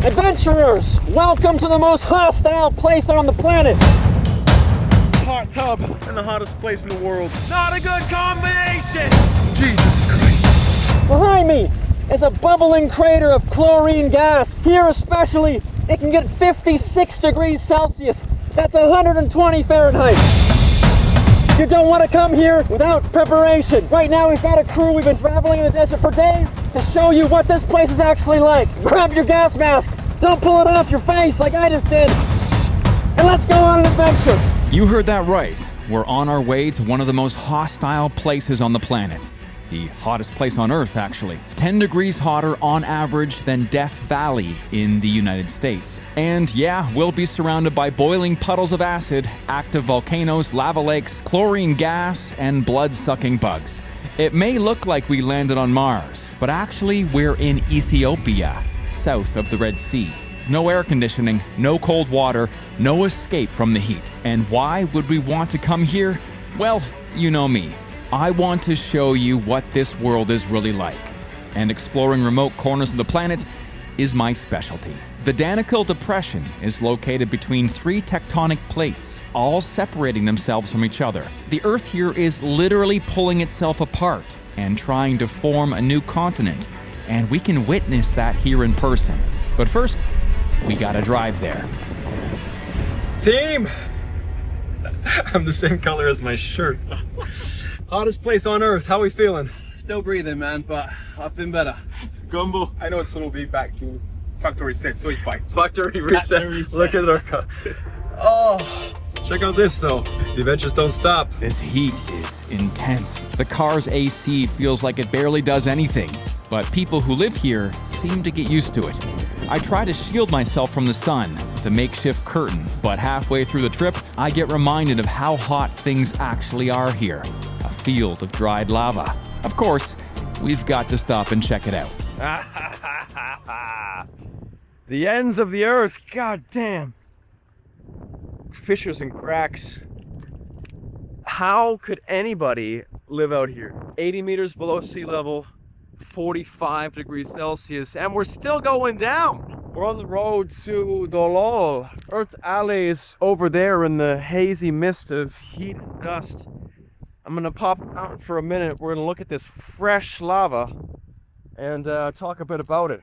Adventurers, welcome to the most hostile place on the planet. Hot tub and the hottest place in the world. Not a good combination! Jesus Christ. Behind me is a bubbling crater of chlorine gas. Here especially, it can get 56 degrees Celsius. That's 120 Fahrenheit. You don't want to come here without preparation. Right now we've got a crew, we've been traveling in the desert for days to show you what this place is actually like. Grab your gas masks. Don't pull it off your face like I just did. And let's go on an adventure. You heard that right. We're on our way to one of the most hostile places on the planet. The hottest place on Earth, actually. 10 degrees hotter on average than Death Valley in the United States. And yeah, we'll be surrounded by boiling puddles of acid, active volcanoes, lava lakes, chlorine gas, and blood-sucking bugs. It may look like we landed on Mars, but actually we're in Ethiopia, south of the Red Sea. No air conditioning, no cold water, no escape from the heat. And why would we want to come here? Well, you know me. I want to show you what this world is really like. And exploring remote corners of the planet is my specialty. The Danakil Depression is located between 3 tectonic plates, all separating themselves from each other. The Earth here is literally pulling itself apart and trying to form a new continent, and we can witness that here in person. But first, we gotta drive there. Team! I'm the same color as my shirt. Hottest place on Earth, how we feeling? Still breathing, man, but I've been better. Gumbo, I know it's going to be back to factory reset, so it's fine. Factory reset. Look at our car. Oh, check out this though. The adventures don't stop. This heat is intense. The car's AC feels like it barely does anything, but people who live here seem to get used to it. I try to shield myself from the sun with a makeshift curtain, but halfway through the trip, I get reminded of how hot things actually are here. A field of dried lava. Of course, we've got to stop and check it out. The ends of the earth, god damn. Fissures and cracks. How could anybody live out here? 80 meters below sea level, 45 degrees Celsius, and we're still going down. We're on the road to Dollol. Earth Alley is over there in the hazy mist of heat and dust. I'm gonna pop out for a minute. We're gonna look at this fresh lava and talk a bit about it.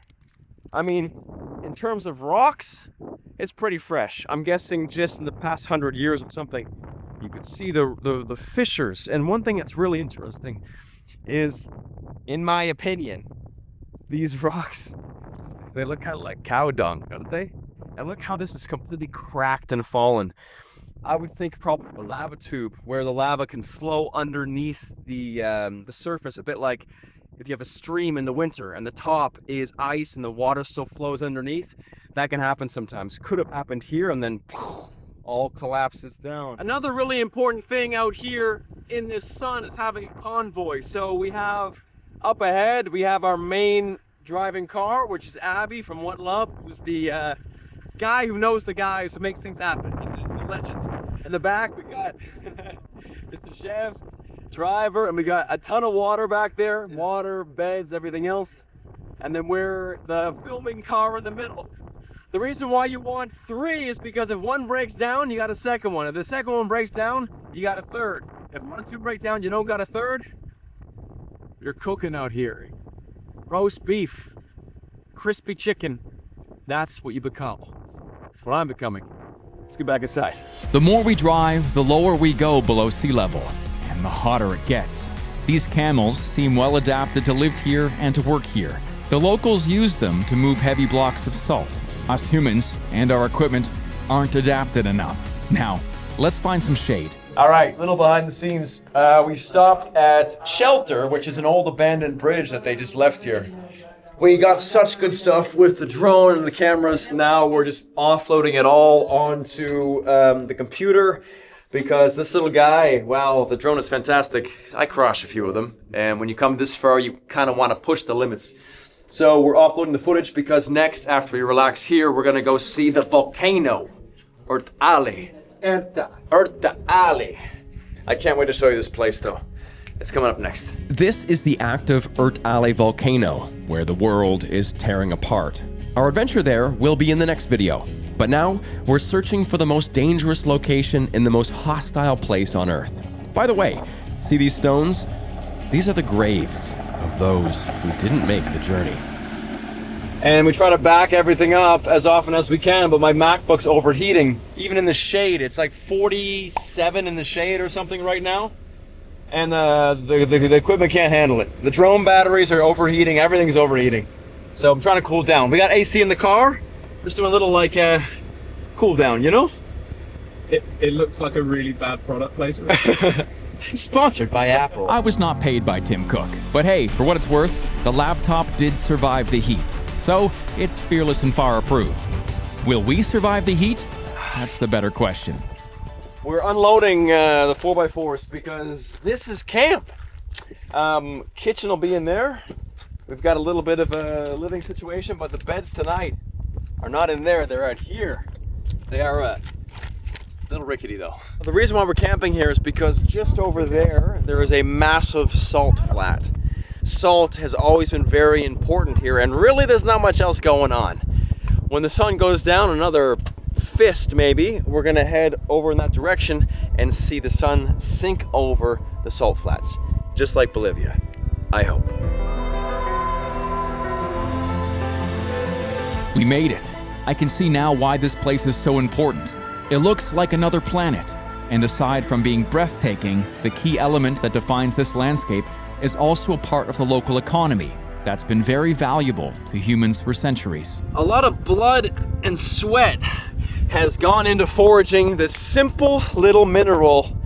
I mean, in terms of rocks, it's pretty fresh. I'm guessing just in the past 100 years or something, you could see the fissures. And one thing that's really interesting is, in my opinion, these rocks, they look kind of like cow dung, don't they? And look how this is completely cracked and fallen. I would think probably a lava tube where the lava can flow underneath the surface, a bit like if you have a stream in the winter and the top is ice and the water still flows underneath. That can happen sometimes. Could have happened here and then all collapses down. Another really important thing out here in this sun is having a convoy. So we have up ahead, we have our main driving car, which is Abby from What Love, who's the guy who knows the guys who makes things happen. He's the legend. In the back, we got Mr. Chef, driver, and we got a ton of water back there. Water, beds, everything else. And then we're the filming car in the middle. The reason why you want 3 is because if one breaks down, you got a second one. If the second one breaks down, you got a third. If 1 or 2 break down, you don't got a third, you're cooking out here. Roast beef, crispy chicken, that's what you become. That's what I'm becoming. Let's get back inside. The more we drive, the lower we go below sea level, and the hotter it gets. These camels seem well adapted to live here and to work here. The locals use them to move heavy blocks of salt. Us humans and our equipment aren't adapted enough. Now, let's find some shade. All right, little behind the scenes. We stopped at Shelter, which is an old abandoned bridge that they just left here. We got such good stuff with the drone and the cameras. Now we're just offloading it all onto the computer because this little guy, wow, the drone is fantastic. I crash a few of them, and when you come this far, you kind of want to push the limits. So we're offloading the footage because next, after we relax here, we're gonna go see the volcano, Urt Ali. Urt Ali. I can't wait to show you this place though. It's coming up next. This is the active Urt Ali volcano, where the world is tearing apart. Our adventure there will be in the next video, but now we're searching for the most dangerous location in the most hostile place on Earth. By the way, see these stones? These are the graves of those who didn't make the journey. And we try to back everything up as often as we can, but my MacBook's overheating. Even in the shade, it's like 47 in the shade or something right now. And the equipment can't handle it. The drone batteries are overheating, everything's overheating. So I'm trying to cool down. We got AC in the car, just doing a little like cool down, you know? It looks like a really bad product placement. Sponsored by Apple. I was not paid by Tim Cook, but hey, for what it's worth, the laptop did survive the heat. So it's fearless and fireproof. Will we survive the heat? That's the better question. We're unloading the 4x4s because this is camp. Kitchen will be in there. We've got a little bit of a living situation, but the beds tonight are not in there. They're out here. They are a little rickety though. The reason why we're camping here is because just over there is a massive salt flat. Salt has always been very important here, and really there's not much else going on. When the sun goes down, another fist maybe, we're gonna head over in that direction and see the sun sink over the salt flats, just like Bolivia, I hope. We made it. I can see now why this place is so important. It looks like another planet. And aside from being breathtaking, the key element that defines this landscape is also a part of the local economy that's been very valuable to humans for centuries. A lot of blood and sweat has gone into foraging this simple little mineral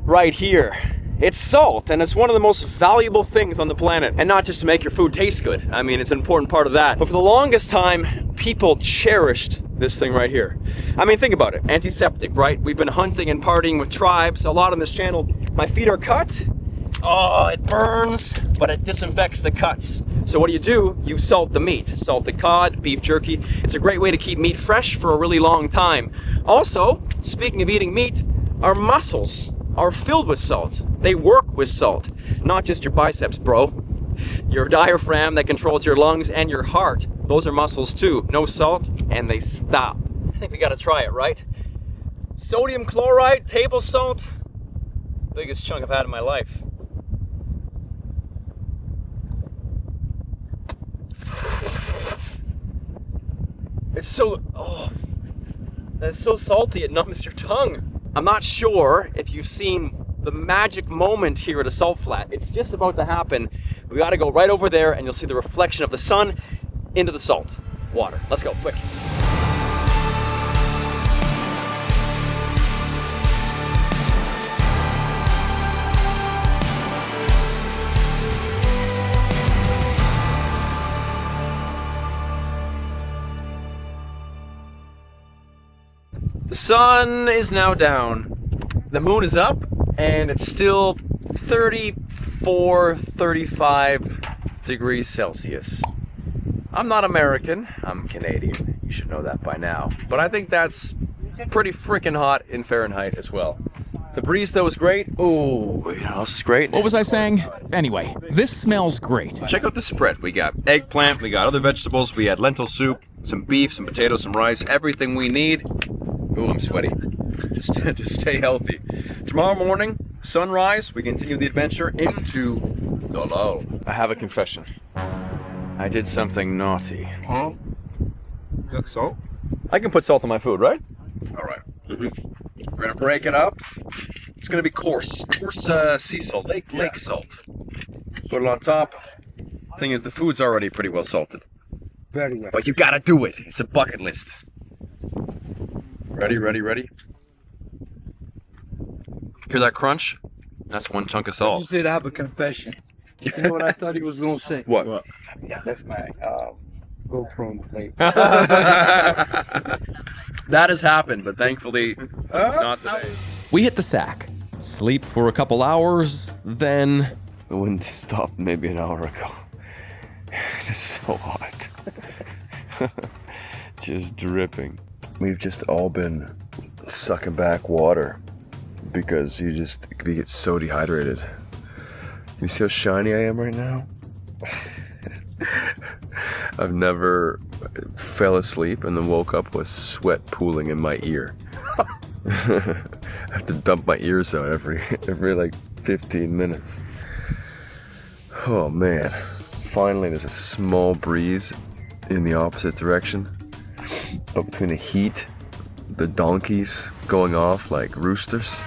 right here. It's salt, and it's one of the most valuable things on the planet. And not just to make your food taste good. I mean, it's an important part of that. But for the longest time, people cherished this thing right here. I mean, think about it. Antiseptic, right? We've been hunting and partying with tribes a lot on this channel. My feet are cut. Oh, it burns, but it disinfects the cuts. So what do? You salt the meat. Salted cod, beef jerky. It's a great way to keep meat fresh for a really long time. Also, speaking of eating meat, our muscles are filled with salt. They work with salt. Not just your biceps, bro. Your diaphragm that controls your lungs and your heart. Those are muscles too. No salt, and they stop. I think we gotta try it, right? Sodium chloride, table salt. Biggest chunk I've had in my life. It's so salty it numbs your tongue. I'm not sure if you've seen the magic moment here at a salt flat. It's just about to happen. We gotta go right over there and you'll see the reflection of the sun into the salt water. Let's go, quick. The sun is now down. The moon is up and it's still 34, 35 degrees Celsius. I'm not American, I'm Canadian. You should know that by now. But I think that's pretty freaking hot in Fahrenheit as well. The breeze though is great. Ooh, you know, this is great. What was I saying? Anyway, this smells great. Check out the spread. We got eggplant, we got other vegetables, we had lentil soup, some beef, some potatoes, some rice, everything we need. Ooh, I'm sweaty. Just to stay healthy. Tomorrow morning, sunrise, we continue the adventure into Dollol. I have a confession. I did something naughty. Huh? Is that salt? I can put salt on my food, right? All right. We're gonna break it up. It's gonna be coarse sea salt, lake salt. Put it on top. Thing is, the food's already pretty well salted. Very well. But you gotta do it. It's a bucket list. Ready? Hear that crunch? That's one chunk of You salt. said I have a confession. You know what I thought he was gonna say? What? Yeah, that's my GoPro on the plate. That has happened, but thankfully, not today. We hit the sack, sleep for a couple hours, then The wind stopped maybe an hour ago. It's just so hot. Just dripping. We've just all been sucking back water because we get so dehydrated. You see how shiny I am right now? I've never fell asleep and then woke up with sweat pooling in my ear. I have to dump my ears out every like 15 minutes. Oh man. Finally there's a small breeze in the opposite direction. But between the heat, the donkeys going off like roosters,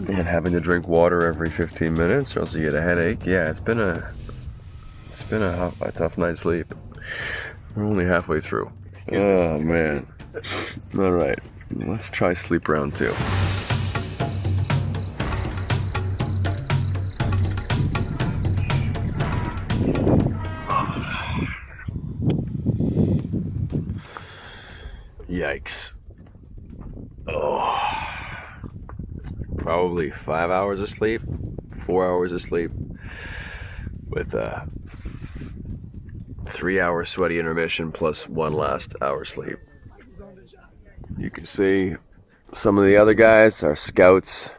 and having to drink water every 15 minutes or else you get a headache. Yeah, it's been a tough night's sleep. We're only halfway through. Oh man. All right, let's try sleep round 2. Yikes. Oh. Probably 5 hours of sleep, 4 hours of sleep, with a 3-hour sweaty intermission plus 1 last hour sleep. You can see some of the other guys, our scouts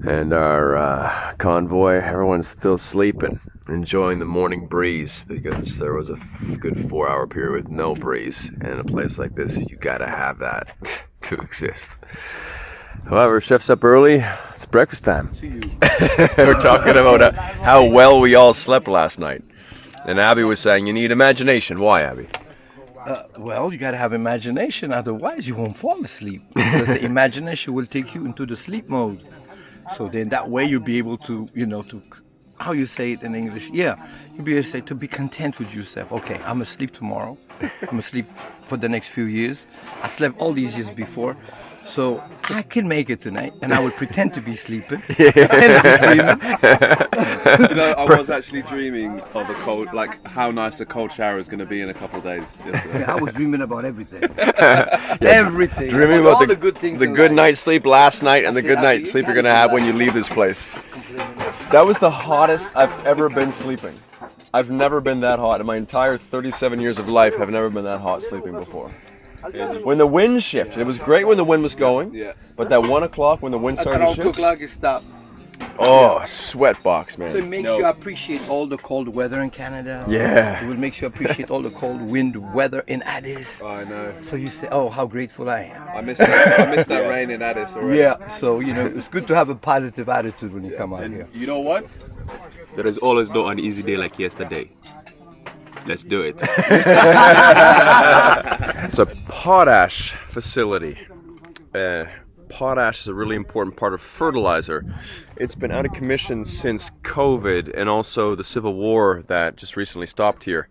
and our convoy, everyone's still sleeping, enjoying the morning breeze, because there was a good 4-hour period with no breeze. And in a place like this, you gotta have that to exist. However, chef's up early. It's breakfast time. We're talking about how well we all slept last night. And Abby was saying you need imagination. Why, Abby? Well, you got to have imagination, otherwise you won't fall asleep. Because the imagination will take you into the sleep mode. So then that way you'll be able to, how you say it in English? Yeah, you'll be able to say, to be content with yourself. Okay, I'm going to sleep tomorrow. I'm going to sleep for the next few years. I slept all these years before. So I can make it tonight, and I will pretend to be sleeping. And I'm dreaming. I was actually dreaming of a cold, like how nice a cold shower is going to be in a couple of days. Yesterday. I was dreaming about everything. Everything. Dreaming about all the good things. The good night's sleep last night and the good night's sleep you're going to have when you leave this place. That was the hottest I've ever been sleeping. I've never been that hot. In my entire 37 years of life, I've never been that hot sleeping before. When the wind shifted, it was great when the wind was going, but that 1 o'clock when the wind started to shift, oh, sweat box, man. So it makes you appreciate all the cold weather in Canada. Yeah. It will make you appreciate all the cold wind weather in Addis. Oh, I know. So you say, oh, how grateful I am. I missed that rain in Addis already. Yeah, so, it's good to have a positive attitude when you come out here. You know what? There is always not an easy day like yesterday. Let's do it. It's a potash facility. Potash is a really important part of fertilizer. It's been out of commission since COVID and also the Civil War that just recently stopped here.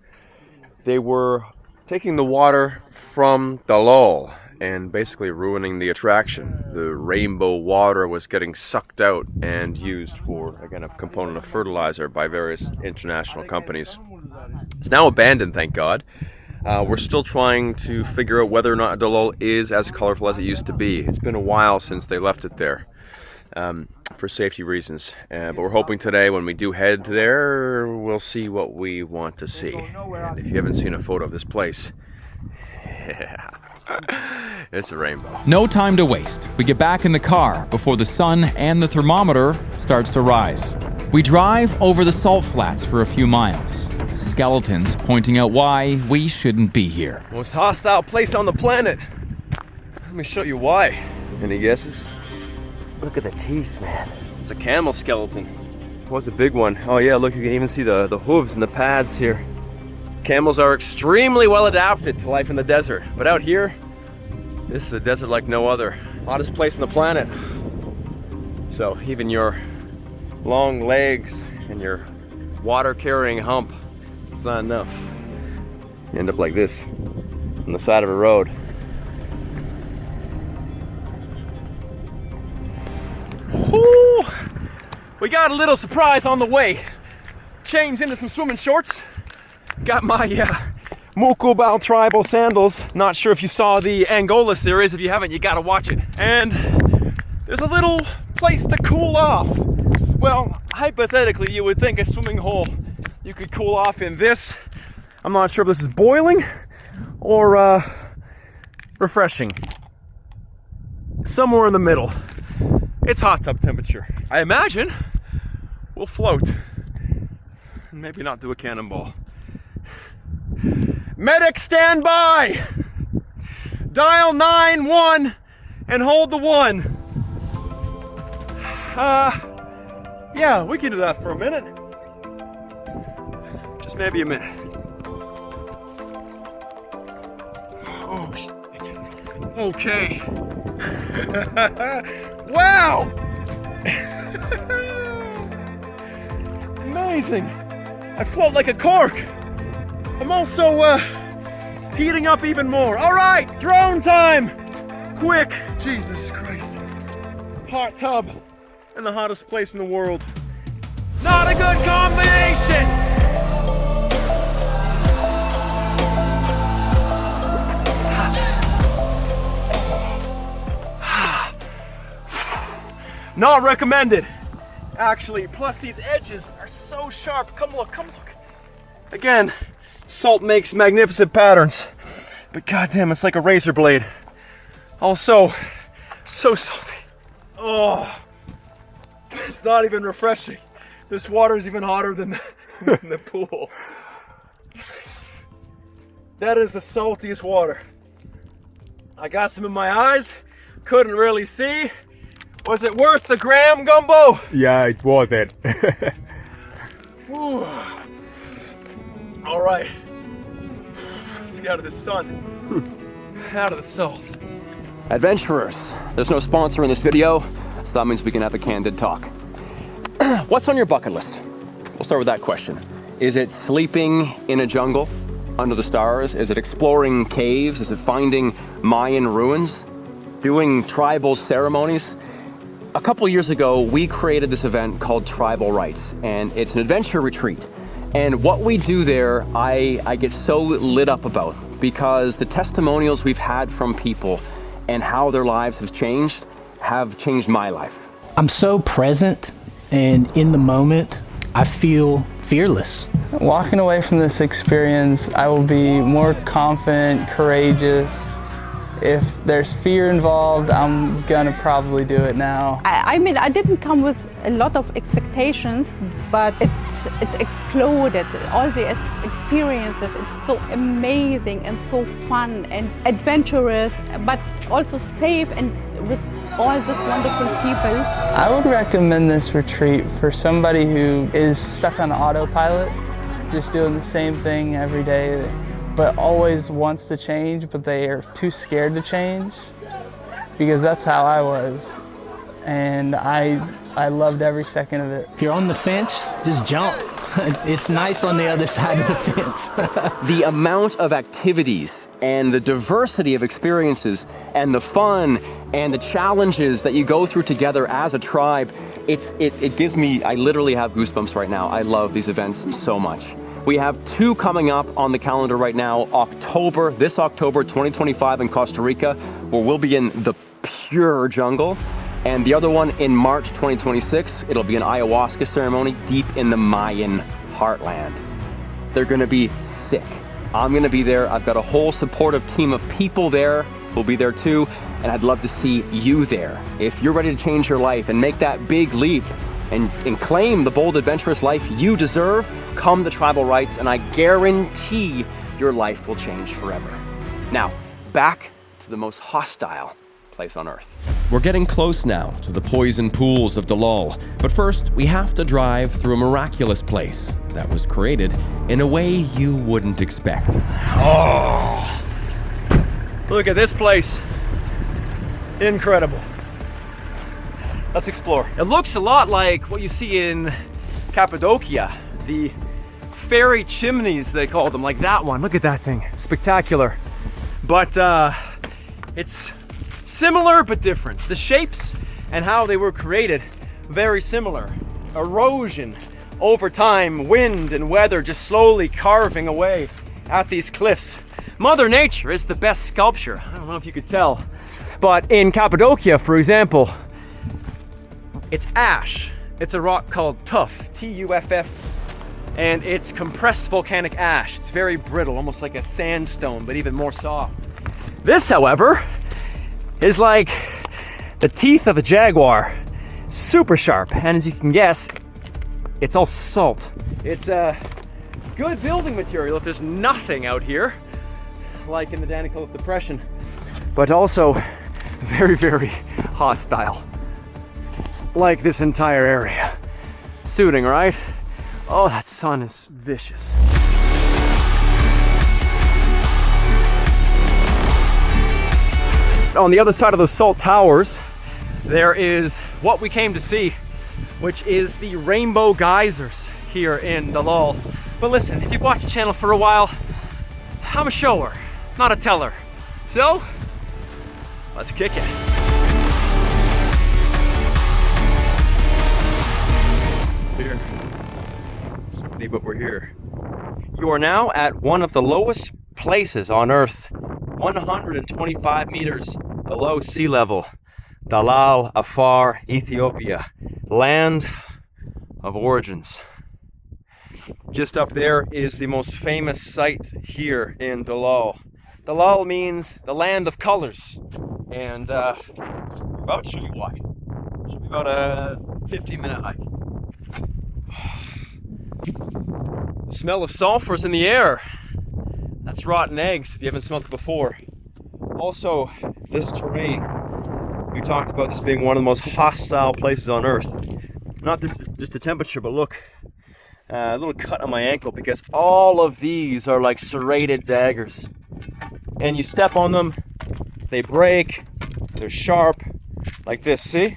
They were taking the water from Dallol and basically ruining the attraction. The rainbow water was getting sucked out and used for, again, a component of fertilizer by various international companies. It's now abandoned, thank God. We're still trying to figure out whether or not Dallol is as colorful as it used to be. It's been a while since they left it there for safety reasons. But we're hoping today when we do head there, we'll see what we want to see. And if you haven't seen a photo of this place, it's a rainbow. No time to waste. We get back in the car before the sun and the thermometer starts to rise. We drive over the salt flats for a few miles. Skeletons pointing out why we shouldn't be here. Most hostile place on the planet. Let me show you why. Any guesses? Look at the teeth, man. It's a camel skeleton. It was a big one. Oh yeah, look, you can even see the hooves and the pads here. Camels are extremely well adapted to life in the desert. But out here, this is a desert like no other. Hottest place on the planet. So even your long legs and your water-carrying hump, it's not enough. You end up like this, on the side of a road. Ooh, we got a little surprise on the way. Changed into some swimming shorts. Got my Mukobal tribal sandals. Not sure if you saw the Angola series. If you haven't, you gotta watch it. And there's a little place to cool off. Well, hypothetically, you would think a swimming hole, you could cool off in this. I'm not sure if this is boiling or refreshing. Somewhere in the middle. It's hot tub temperature. I imagine we'll float. and maybe not do a cannonball. Medic, stand by! Dial 9-1 and hold the 1. Yeah, we can do that for a minute. Just maybe a minute. Oh, shit. Okay. Wow! Amazing. I float like a cork. I'm also heating up even more. All right, drone time. Quick. Jesus Christ. Hot tub in the hottest place in the world. Not a good combination. Not recommended. Actually, plus these edges are so sharp. Come look, come look. Again, salt makes magnificent patterns, but goddamn, it's like a razor blade. Also, so salty. Oh, it's not even refreshing. This water is even hotter than the pool. That is the saltiest water. I got some in my eyes, couldn't really see. Was it worth the gram, Gumbo? Yeah, it's worth it. All right, let's get out of the sun, out of the salt. Adventurers, there's no sponsor in this video, so that means we can have a candid talk. What's on your bucket list? We'll start with that question. Is it sleeping in a jungle under the stars? Is it exploring caves? Is it finding Mayan ruins? Doing tribal ceremonies? A couple years ago, we created this event called Tribal Rites, and it's an adventure retreat. And what we do there, I get so lit up about, because the testimonials we've had from people and how their lives have changed my life. I'm so present and in the moment. I feel fearless. Walking away from this experience, I will be more confident, courageous. If there's fear involved, I'm gonna probably do it now. I mean, I didn't come with a lot of expectations, but it exploded. All the experiences, it's so amazing and so fun and adventurous, but also safe and with all these wonderful people. I would recommend this retreat for somebody who is stuck on autopilot, just doing the same thing every day, but always wants to change, but they are too scared to change, because that's how I was. And I loved every second of it. If you're on the fence, just jump. It's nice on the other side of the fence. The amount of activities and the diversity of experiences and the fun and the challenges that you go through together as a tribe, it gives me, I literally have goosebumps right now. I love these events so much. We have 2 coming up on the calendar right now. This October 2025 in Costa Rica, where we'll be in the pure jungle. And the other one in March 2026, it'll be an ayahuasca ceremony deep in the Mayan heartland. They're gonna be sick. I'm gonna be there. I've got a whole supportive team of people there who'll be there too, and I'd love to see you there. If you're ready to change your life and make that big leap and claim the bold, adventurous life you deserve, come to Tribal Rites, and I guarantee your life will change forever. Now, back to the most hostile place on Earth. We're getting close now to the poison pools of Dallol, but first we have to drive through a miraculous place that was created in a way you wouldn't expect. Oh, look at this place. Incredible. Let's explore. It looks a lot like what you see in Cappadocia, the fairy chimneys, they call them, like that one. Look at that thing, spectacular. But it's similar but different. The shapes and how they were created, very similar. Erosion over time, wind and weather just slowly carving away at these cliffs. Mother Nature is the best sculpture. I don't know if you could tell, but in Cappadocia, for example, it's ash. It's a rock called tuff, T-U-F-F, and it's compressed volcanic ash. It's very brittle, almost like a sandstone, but even more soft. This, however, is like the teeth of a jaguar. Super sharp, and as you can guess, It's all salt. It's a good building material if there's nothing out here, like in the Danakil Depression, but also very, very hostile, like this entire area. Soothing, right? Oh, that sun is vicious. On the other side of those salt towers, there is what we came to see, which is the rainbow geysers here in Dallol. But listen, if you've watched the channel for a while, I'm a shower, not a teller. So, let's kick it. Here. It's pretty, but we're here. You are now at one of the lowest places on Earth, 125 meters below sea level. Dallol, Afar, Ethiopia, land of origins. Just up there is the most famous site here in Dallol. Dallol means the land of colors, and about to show you why. Should be about a 15-minute hike. The smell of sulfur is in the air. That's rotten eggs if you haven't smelled it before. Also, this terrain. We talked about this being one of the most hostile places on Earth. Not just the temperature, but look, a little cut on my ankle because all of these are like serrated daggers. And you step on them, they break, they're sharp, like this, see?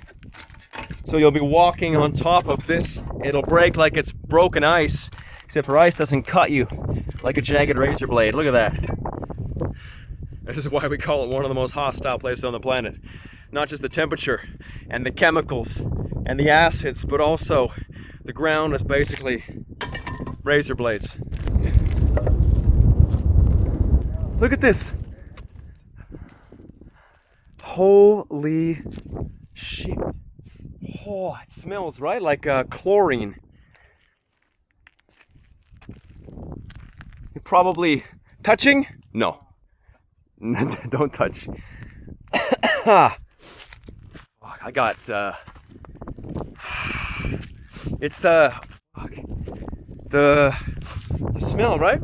So you'll be walking on top of this, it'll break like it's broken ice, except for ice doesn't cut you like a jagged razor blade. Look at that. This is why we call it one of the most hostile places on the planet. Not just the temperature and the chemicals and the acids, but also the ground is basically razor blades. Look at this. Holy shit. Oh, it smells, right? Like chlorine. You're probably touching? No. Don't touch. I got, it's the smell, right?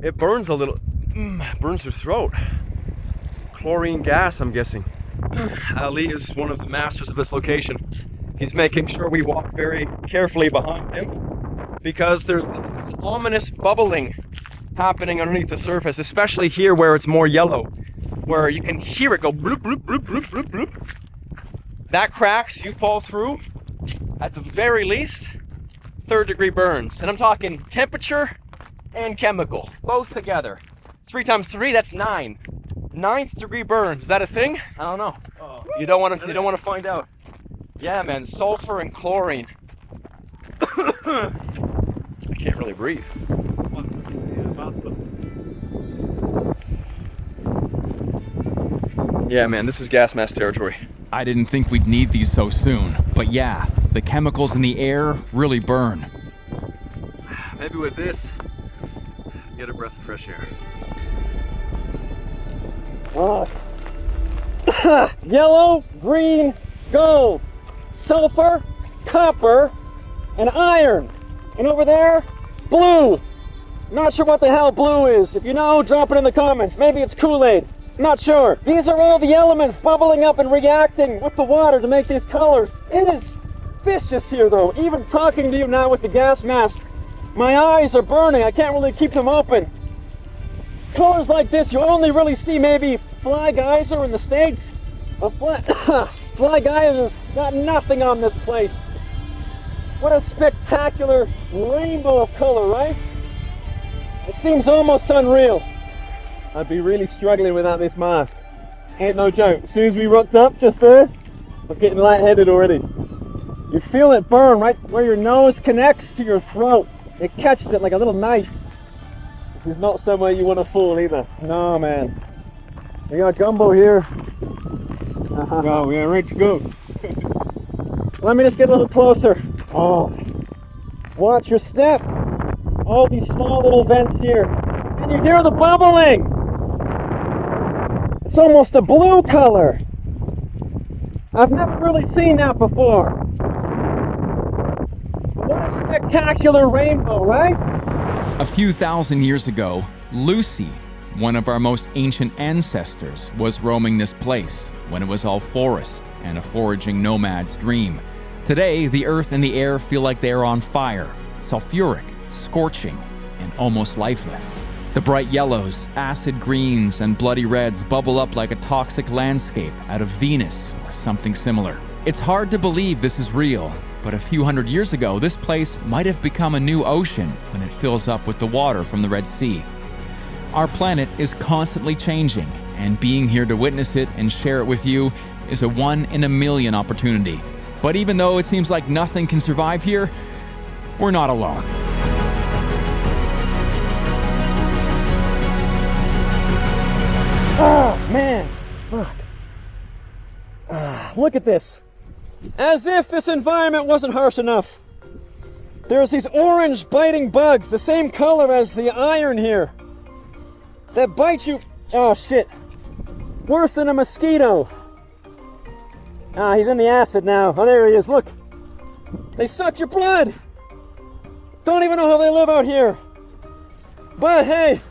It burns a little, burns your throat. Chlorine gas, I'm guessing. Ali is one of the masters of this location. He's making sure we walk very carefully behind him because there's this ominous bubbling happening underneath the surface, especially here where it's more yellow, where you can hear it go bloop, bloop, bloop, bloop, bloop, bloop. That cracks, you fall through, at the very least, 3rd-degree burns. And I'm talking temperature and chemical, both together. 3 times 3, that's 9. 9th-degree burns, is that a thing? I don't know. You don't want to find out. Yeah, man, sulfur and chlorine. I can't really breathe. Yeah, man, this is gas mask territory. I didn't think we'd need these so soon, but yeah, the chemicals in the air really burn. Maybe with this, get a breath of fresh air. Oh. Yellow, green, gold, sulfur, copper, and iron. And over there, blue. Not sure what the hell blue is. If you know, drop it in the comments. Maybe it's Kool-Aid. Not sure. These are all the elements bubbling up and reacting with the water to make these colors. It is vicious here though. Even talking to you now with the gas mask, my eyes are burning. I can't really keep them open. Colors like this, you only really see maybe Fly Geyser in the States. But Fly Geyser's got nothing on this place. What a spectacular rainbow of color, right? It seems almost unreal. I'd be really struggling without this mask. Ain't no joke. As soon as we rocked up just there, I was getting lightheaded already. You feel it burn right where your nose connects to your throat. It catches it like a little knife. This is not somewhere you want to fall either. No, man. We got gumbo here. Wow, we are ready to go. Let me just get a little closer. Oh, watch your step. All these small little vents here. And you hear the bubbling. It's almost a blue color. I've never really seen that before. What a spectacular rainbow, right? A few thousand years ago, Lucy, one of our most ancient ancestors, was roaming this place when it was all forest and a foraging nomad's dream. Today, the earth and the air feel like they are on fire, sulfuric, scorching, and almost lifeless. The bright yellows, acid greens, and bloody reds bubble up like a toxic landscape out of Venus or something similar. It's hard to believe this is real, but a few hundred years ago, this place might have become a new ocean when it fills up with the water from the Red Sea. Our planet is constantly changing, and being here to witness it and share it with you is a 1 in a million opportunity. But even though it seems like nothing can survive here, we're not alone. Oh, man. Fuck. Look at this. As if this environment wasn't harsh enough. There's these orange biting bugs, the same color as the iron here, that bite you. Oh, shit. Worse than a mosquito. Ah, he's in the acid now. Oh, there he is. Look. They suck your blood. Don't even know how they live out here. But hey,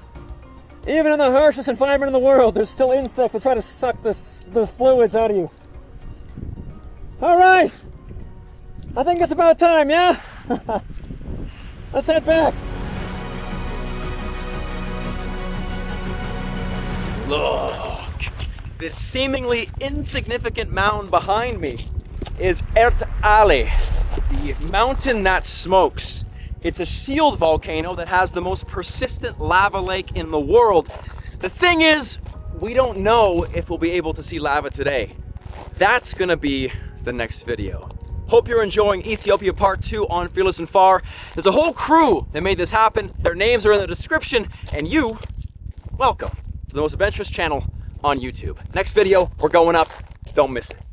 even in the harshest environment in the world, there's still insects that try to suck the fluids out of you. All right. I think it's about time, yeah? Let's head back. Look, this seemingly insignificant mound behind me is Ert Ali, the mountain that smokes. It's a shield volcano that has the most persistent lava lake in the world. The thing is, we don't know if we'll be able to see lava today. That's gonna be the next video. Hope you're enjoying Ethiopia Part 2 on Fearless and Far. There's a whole crew that made this happen. Their names are in the description, and you, welcome to the most adventurous channel on YouTube. Next video, we're going up. Don't miss it.